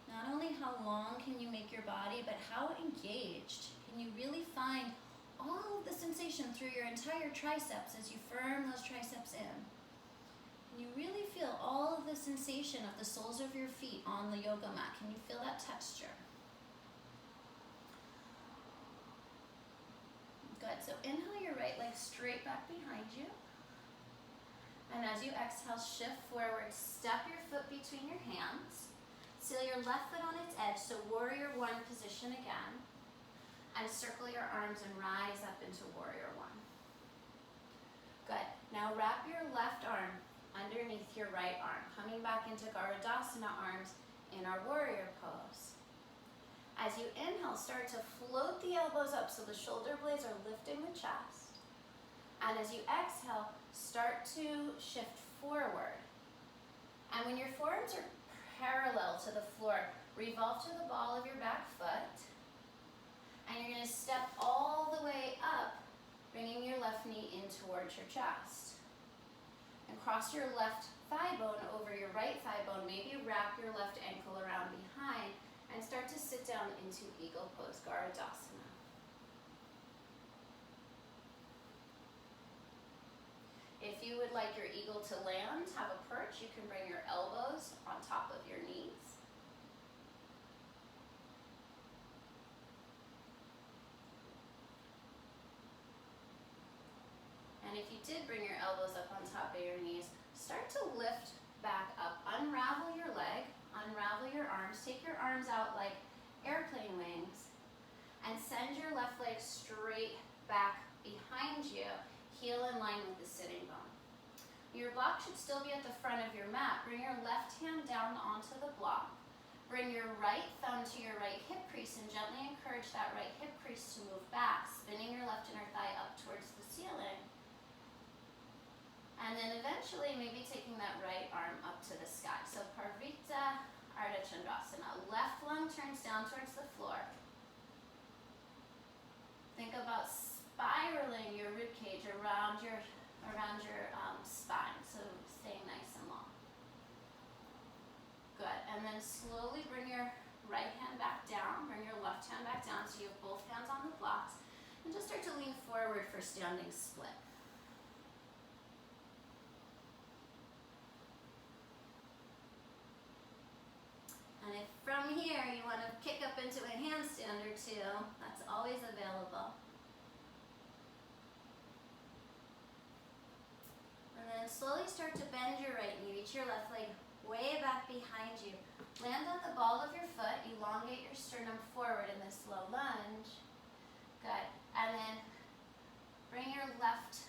Not only how long can you make your body, but how engaged can you really find all of the sensation through your entire triceps as you firm those triceps in. Can you really feel all of the sensation of the soles of your feet on the yoga mat? Can you feel that texture? Good, so inhale your right leg straight back behind you. And as you exhale, shift forward, step your foot between your hands. Seal your left foot on its edge, so warrior one position again. And circle your arms and rise up into warrior one. Good. Now wrap your left arm underneath your right arm, coming back into ardha arms in our warrior pose. As you inhale, start to float the elbows up so the shoulder blades are lifting the chest. And as you exhale, start to shift forward. And when your forearms are parallel to the floor, revolve to the ball of your back foot. And you're going to step all the way up, bringing your left knee in towards your chest. And cross your left thigh bone over your right thigh bone. Maybe wrap your left ankle around behind and start to sit down into eagle pose, Garudasana. If you would like your eagle to land, have a perch, you can bring your elbows on top of your knees. And if you did bring your elbows up on top of your knees, start to lift back up. Unravel your leg, unravel your arms. Take your arms out like airplane wings and send your left leg straight back behind you, heel in line with the sitting bone. Your block should still be at the front of your mat. Bring your left hand down onto the block. Bring your right thumb to your right hip crease and gently encourage that right hip crease to move back, spinning your left inner thigh up towards the ceiling. And then eventually maybe taking that right arm up to the sky. So parivrtta, ardha, chandrasana. Left lung turns down towards the floor. Think about spiraling your rib cage around your spine, so staying nice and long. Good, and then slowly bring your right hand back down, bring your left hand back down so you have both hands on the blocks, and just start to lean forward for standing split. And if from here you want to kick up into a handstand or two, that's always available. And then slowly start to bend your right knee, reach your left leg way back behind you. Land on the ball of your foot, elongate your sternum forward in this low lunge. Good. And then bring your left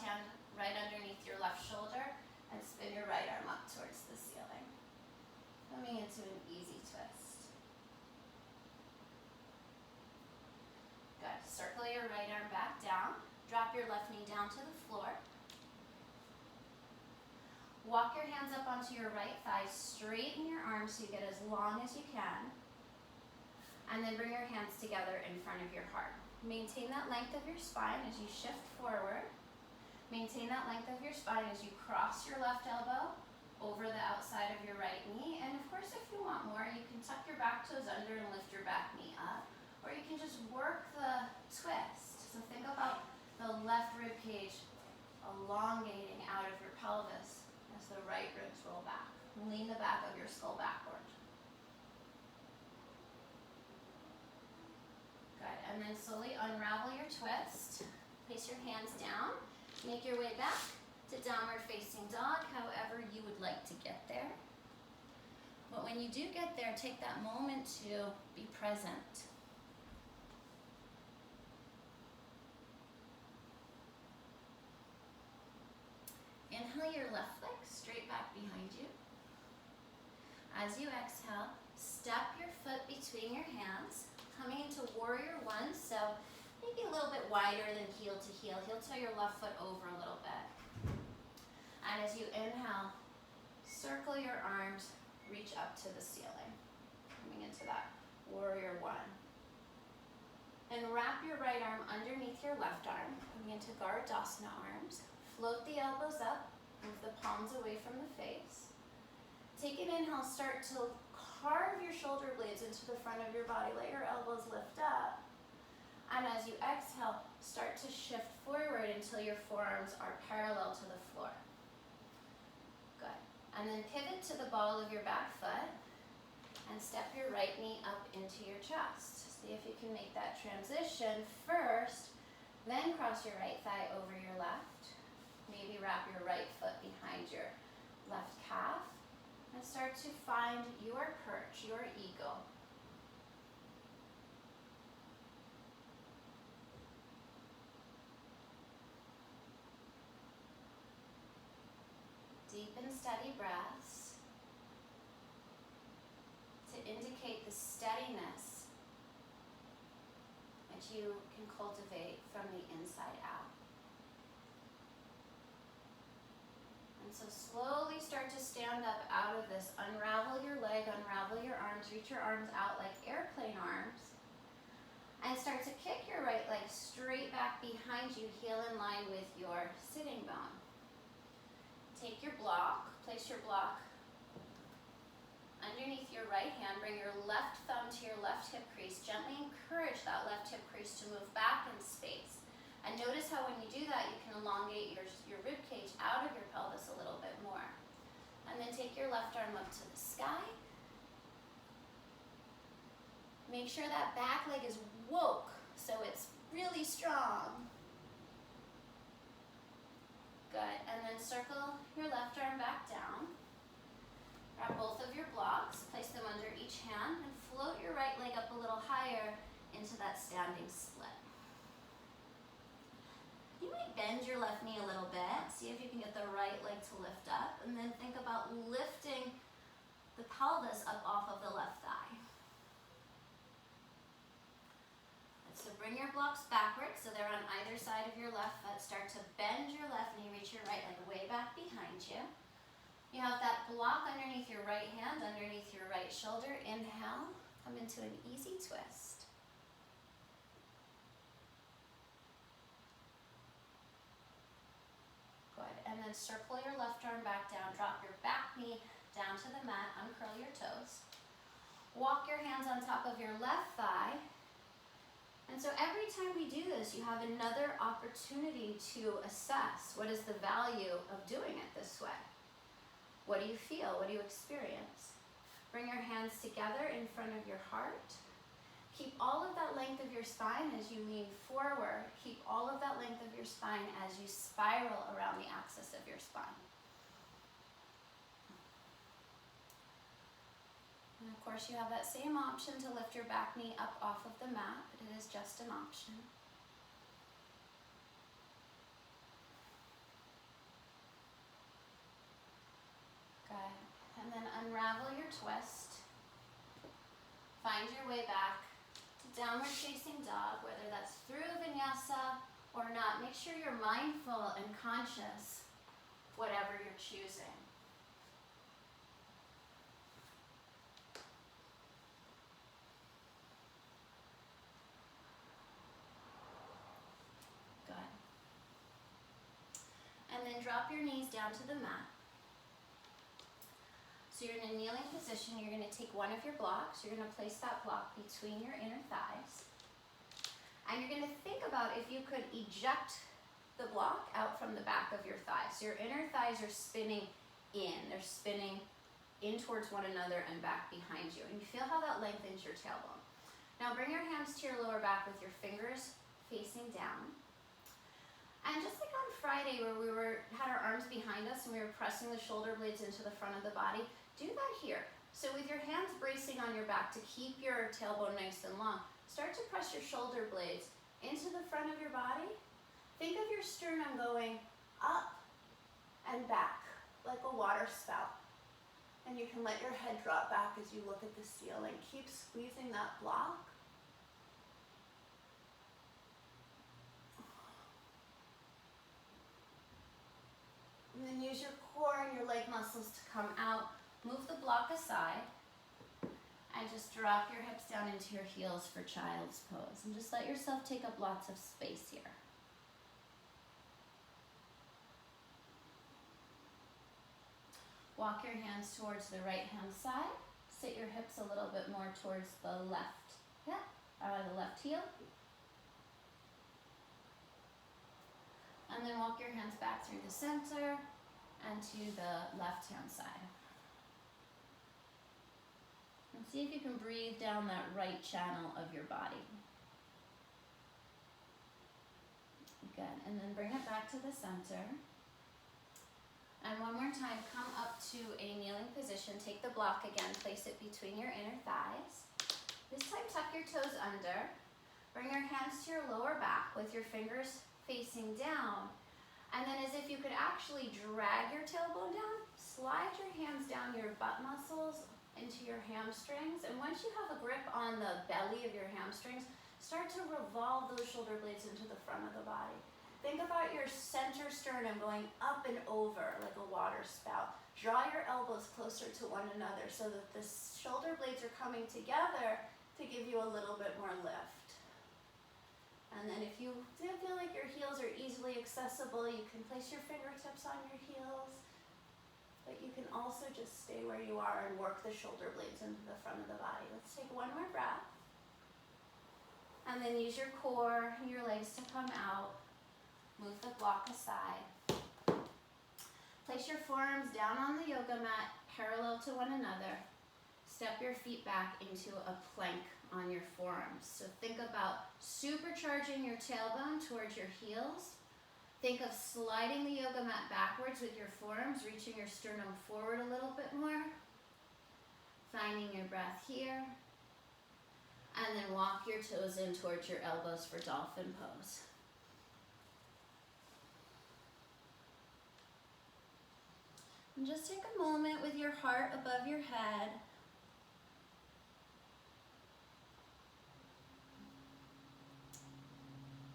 hand right underneath your left shoulder and spin your right arm up towards the ceiling. Coming into an easy twist. Good. Circle your right arm back down. Drop your left knee down to the floor. Walk your hands up onto your right thigh. Straighten your arms so you get as long as you can. And then bring your hands together in front of your heart. Maintain that length of your spine as you shift forward. Maintain that length of your spine as you cross your left elbow over the outside of your right knee. And of course, if you want more, you can tuck your back toes under and lift your back knee up. Or you can just work the twist. So think about the left rib cage elongating out of your pelvis as the right ribs roll back. Lean the back of your skull backward. Good, and then slowly unravel your twist. Place your hands down. Make your way back to downward facing dog, however you would like to get there. But when you do get there, take that moment to be present. Inhale your left leg straight back behind you. As you exhale, step your foot between your hands, coming into warrior one, so maybe a little bit wider than heel to heel. Heel toe your left foot over a little bit. And as you inhale, circle your arms, reach up to the ceiling. Coming into that warrior one. And wrap your right arm underneath your left arm, coming into Garudasana arms. Float the elbows up, move the palms away from the face. Take an inhale, start to carve your shoulder blades into the front of your body. Let your elbows lift up. And as you exhale, start to shift forward until your forearms are parallel to the floor. Good. And then pivot to the ball of your back foot and step your right knee up into your chest. See if you can make that transition first, then cross your right thigh over your left. Maybe wrap your right foot behind your left calf and start to find your perch, your eagle. Deep and steady breaths to indicate the steadiness that you can cultivate from the inside out. And so slowly start to stand up out of this. Unravel your leg, unravel your arms, reach your arms out like airplane arms. And start to kick your right leg straight back behind you, heel in line with your sitting bone. Take your block, place your block underneath your right hand, bring your left thumb to your left hip crease. Gently encourage that left hip crease to move back in space. And notice how when you do that, you can elongate your rib cage out of your pelvis a little bit more. And then take your left arm up to the sky. Make sure that back leg is woke, so it's really strong. Good, and then circle your left arm back down. Grab both of your blocks, place them under each hand, and float your right leg up a little higher into that standing split. You might bend your left knee a little bit, see if you can get the right leg to lift up, and then think about lifting the pelvis up off of the left thigh. So bring your blocks backwards so they're on either side of your left foot. Start to bend your left knee, reach your right leg way back behind you. You have that block underneath your right hand, underneath your right shoulder. Inhale, come into an easy twist. Good, and then circle your left arm back down, drop your back knee down to the mat, uncurl your toes. Walk your hands on top of your left thigh. And so every time we do this, you have another opportunity to assess what is the value of doing it this way. What do you feel? What do you experience? Bring your hands together in front of your heart. Keep all of that length of your spine as you lean forward. Keep all of that length of your spine as you spiral around the axis of your spine. And of course, you have that same option to lift your back knee up off of the mat, but it is just an option. Good. And then unravel your twist. Find your way back to downward facing dog, whether that's through vinyasa or not. Make sure you're mindful and conscious, whatever you're choosing. And then drop your knees down to the mat. So you're in a kneeling position. You're going to take one of your blocks. You're going to place that block between your inner thighs. And you're going to think about if you could eject the block out from the back of your thighs. So your inner thighs are spinning in. They're spinning in towards one another and back behind you. And you feel how that lengthens your tailbone. Now bring your hands to your lower back with your fingers facing down. And just like on Friday where we had our arms behind us and we were pressing the shoulder blades into the front of the body, do that here. So with your hands bracing on your back to keep your tailbone nice and long, start to press your shoulder blades into the front of your body. Think of your sternum going up and back like a water spout. And you can let your head drop back as you look at the ceiling. Keep squeezing that block. And then use your core and your leg muscles to come out. Move the block aside. And just drop your hips down into your heels for child's pose. And just let yourself take up lots of space here. Walk your hands towards the right hand side. Sit your hips a little bit more towards the left hip, the left heel. And then walk your hands back through the center and to the left hand side. And see if you can breathe down that right channel of your body. Good, and then bring it back to the center. And one more time, come up to a kneeling position. Take the block again, place it between your inner thighs. This time tuck your toes under. Bring your hands to your lower back with your fingers facing down. And then as if you could actually drag your tailbone down, slide your hands down your butt muscles into your hamstrings. And once you have a grip on the belly of your hamstrings, start to revolve those shoulder blades into the front of the body. Think about your center sternum going up and over like a water spout. Draw your elbows closer to one another so that the shoulder blades are coming together to give you a little bit more lift. And then if you feel like your heels are easily accessible, you can place your fingertips on your heels. But you can also just stay where you are and work the shoulder blades into the front of the body. Let's take one more breath. And then use your core and your legs to come out. Move the block aside. Place your forearms down on the yoga mat, parallel to one another. Step your feet back into a plank on your forearms. So think about supercharging your tailbone towards your heels. Think of sliding the yoga mat backwards with your forearms, reaching your sternum forward a little bit more. Finding your breath here. And then walk your toes in towards your elbows for dolphin pose. And just take a moment with your heart above your head.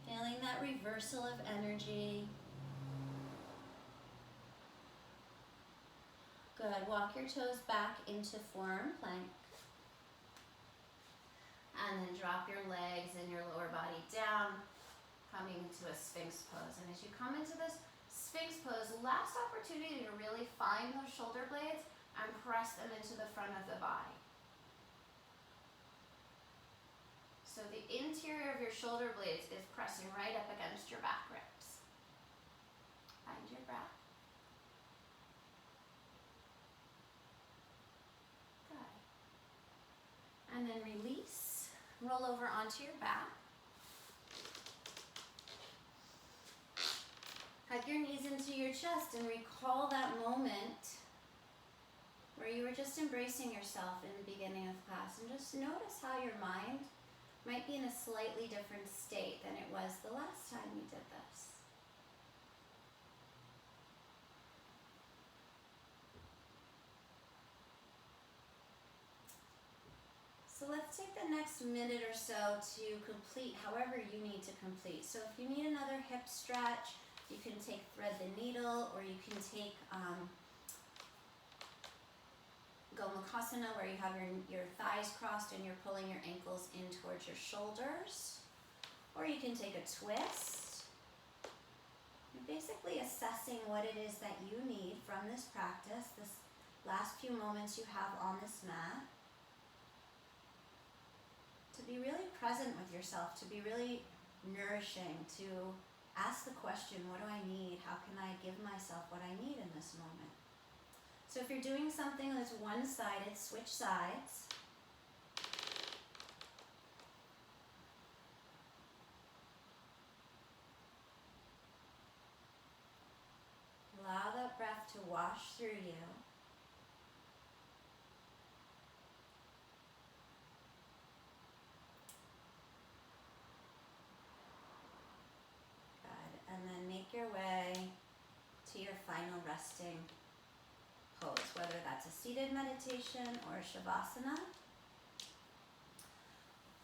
Feeling that reversal of energy. Good. Walk your toes back into forearm plank. And then drop your legs and your lower body down, coming into a Sphinx pose. And as you come into this Sphinx pose, last opportunity to really find those shoulder blades and press them into the front of the body. So the interior of your shoulder blades is pressing right up against your back ribs. Find your breath. Good. And then release. Roll over onto your back. Hug your knees into your chest and recall that moment where you were just embracing yourself in the beginning of class. And just notice how your mind might be in a slightly different state than it was the last time you did this. So let's take the next minute or so to complete however you need to complete. So if you need another hip stretch, you can take thread the needle, or you can take Gomukhasana, where you have your thighs crossed and you're pulling your ankles in towards your shoulders. Or you can take a twist. You're basically assessing what it is that you need from this practice, this last few moments you have on this mat. To be really present with yourself, to be really nourishing, to ask the question, what do I need? How can I give myself what I need in this moment? So if you're doing something that's one-sided, switch sides. Allow that breath to wash through you. Good. And then make your way to your final resting pose, whether that's a seated meditation or a shavasana.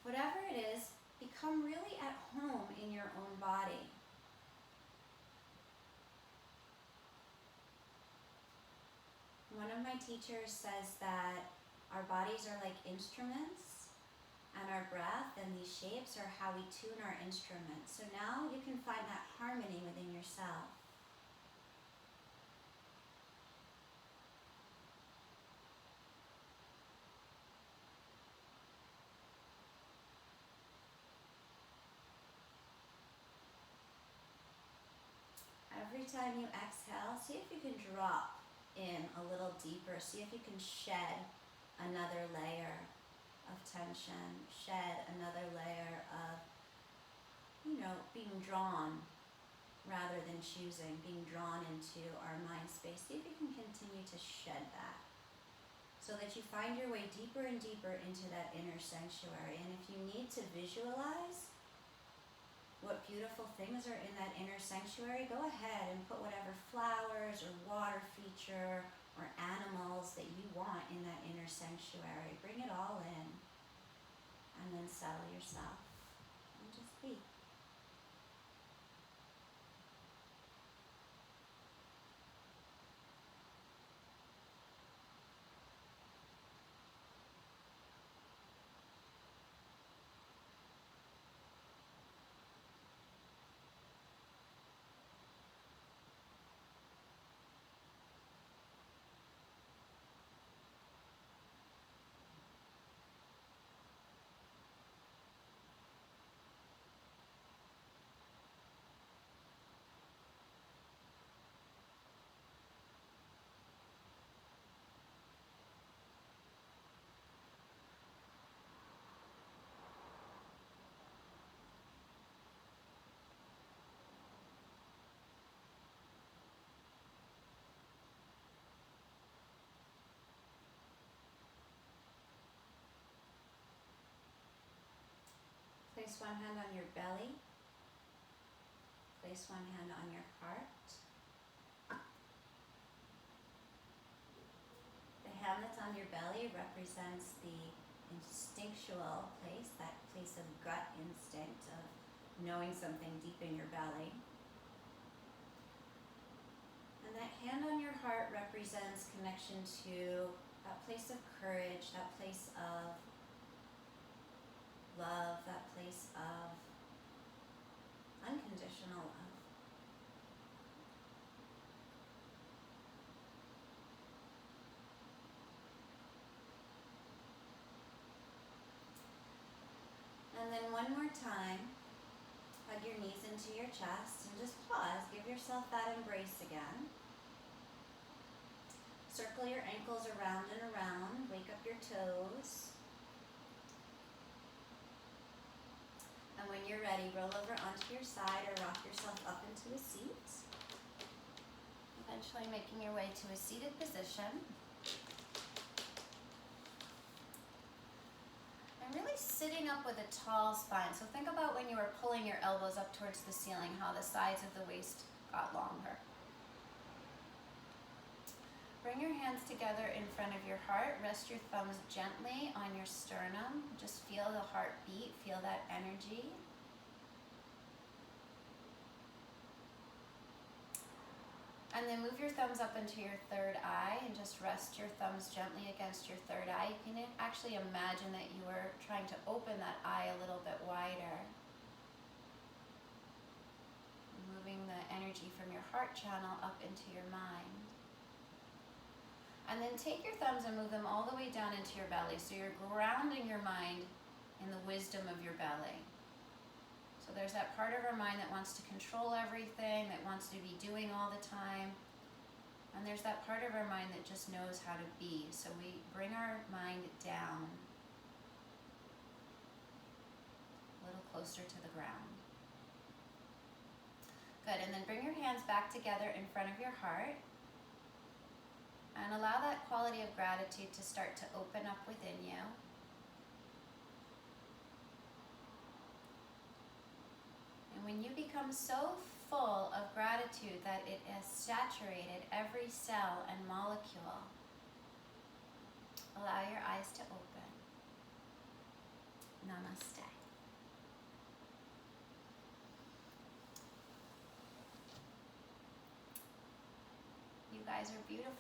Whatever it is, become really at home in your own body. One of my teachers says that our bodies are like instruments, and our breath and these shapes are how we tune our instruments. So now you can find that harmony within yourself. Every time you exhale, see if you can drop in a little deeper. See if you can shed another layer of tension, shed another layer of, being drawn rather than choosing, being drawn into our mind space. See if you can continue to shed that so that you find your way deeper and deeper into that inner sanctuary. And if you need to visualize what beautiful things are in that inner sanctuary, go ahead and put whatever flowers or water feature or animals that you want in that inner sanctuary. Bring it all in and then settle yourself and just be. Place one hand on your belly. Place one hand on your heart. The hand that's on your belly represents the instinctual place, that place of gut instinct, of knowing something deep in your belly. And that hand on your heart represents connection to that place of courage, that place of love, that place of unconditional love. And then one more time, hug your knees into your chest and just pause. Give yourself that embrace again. Circle your ankles around and around. Wake up your toes. And when you're ready, roll over onto your side or rock yourself up into a seat. Eventually making your way to a seated position. And really sitting up with a tall spine. So think about when you were pulling your elbows up towards the ceiling, how the sides of the waist got longer. Bring your hands together in front of your heart. Rest your thumbs gently on your sternum. Just feel the heart beat, feel that energy. And then move your thumbs up into your third eye and just rest your thumbs gently against your third eye. You can actually imagine that you are trying to open that eye a little bit wider. Moving the energy from your heart channel up into your mind. And then take your thumbs and move them all the way down into your belly. So you're grounding your mind in the wisdom of your belly. So there's that part of our mind that wants to control everything, that wants to be doing all the time. And there's that part of our mind that just knows how to be. So we bring our mind down a little closer to the ground. Good, and then bring your hands back together in front of your heart. And allow that quality of gratitude to start to open up within you. And when you become so full of gratitude that it has saturated every cell and molecule. Allow your eyes to open. Namaste. You guys are beautiful.